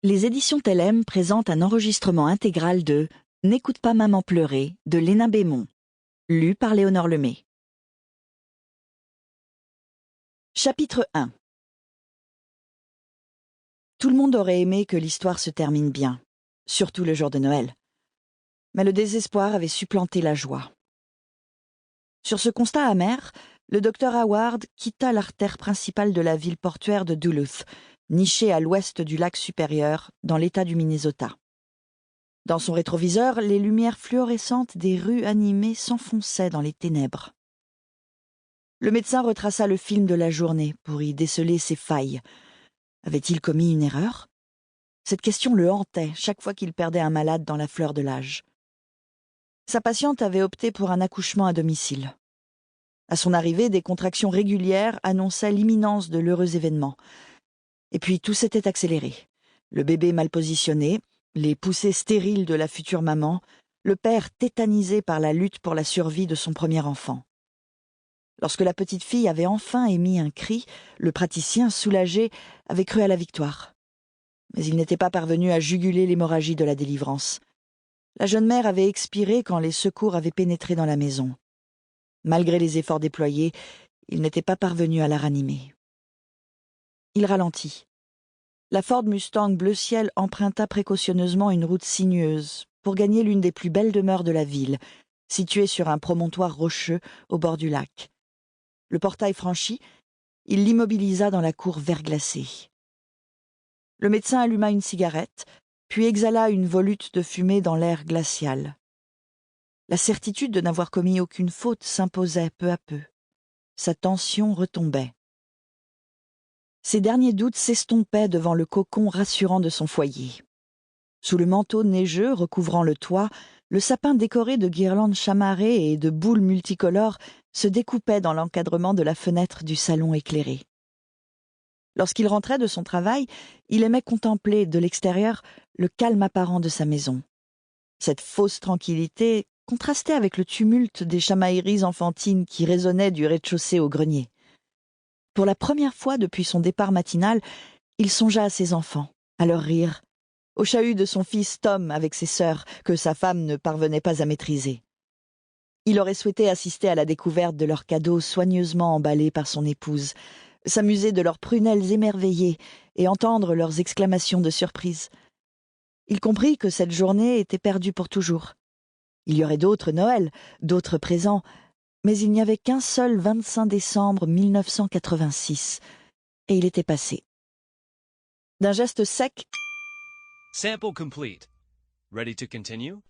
Les éditions Tellem présentent un enregistrement intégral de « N'écoute pas maman pleurer » de Léna Bémont, lu par Léonore Lemay. Chapitre 1. Tout le monde aurait aimé que l'histoire se termine bien, surtout le jour de Noël. Mais le désespoir avait supplanté la joie. Sur ce constat amer, le docteur Howard quitta l'artère principale de la ville portuaire de Duluth, nichée à l'ouest du lac Supérieur, dans l'État du Minnesota. Dans son rétroviseur, les lumières fluorescentes des rues animées s'enfonçaient dans les ténèbres. Le médecin retraça le film de la journée pour y déceler ses failles. Avait-il commis une erreur? Cette question le hantait chaque fois qu'il perdait un malade dans la fleur de l'âge. Sa patiente avait opté pour un accouchement à domicile. À son arrivée, des contractions régulières annonçaient l'imminence de l'heureux événement. Et puis tout s'était accéléré. Le bébé mal positionné, les poussées stériles de la future maman, le père tétanisé par la lutte pour la survie de son premier enfant. Lorsque la petite fille avait enfin émis un cri, le praticien, soulagé, avait cru à la victoire. Mais il n'était pas parvenu à juguler l'hémorragie de la délivrance. La jeune mère avait expiré quand les secours avaient pénétré dans la maison. Malgré les efforts déployés, il n'était pas parvenu à la ranimer. Il ralentit. La Ford Mustang bleu ciel emprunta précautionneusement une route sinueuse pour gagner l'une des plus belles demeures de la ville, située sur un promontoire rocheux au bord du lac. Le portail franchi, il l'immobilisa dans la cour verglacée. Le médecin alluma une cigarette, puis exhala une volute de fumée dans l'air glacial. La certitude de n'avoir commis aucune faute s'imposait peu à peu. Sa tension retombait. Ses derniers doutes s'estompaient devant le cocon rassurant de son foyer. Sous le manteau neigeux recouvrant le toit, le sapin décoré de guirlandes chamarrées et de boules multicolores se découpait dans l'encadrement de la fenêtre du salon éclairé. Lorsqu'il rentrait de son travail, il aimait contempler, de l'extérieur, le calme apparent de sa maison. Cette fausse tranquillité contrastait avec le tumulte des chamailleries enfantines qui résonnaient du rez-de-chaussée au grenier. Pour la première fois depuis son départ matinal, il songea à ses enfants, à leurs rires, au chahut de son fils Tom avec ses sœurs, que sa femme ne parvenait pas à maîtriser. Il aurait souhaité assister à la découverte de leurs cadeaux soigneusement emballés par son épouse, s'amuser de leurs prunelles émerveillées et entendre leurs exclamations de surprise. Il comprit que cette journée était perdue pour toujours. Il y aurait d'autres Noëls, d'autres présents, mais il n'y avait qu'un seul 25 décembre 1986, et il était passé. D'un geste sec, Sample complete. Ready to continue?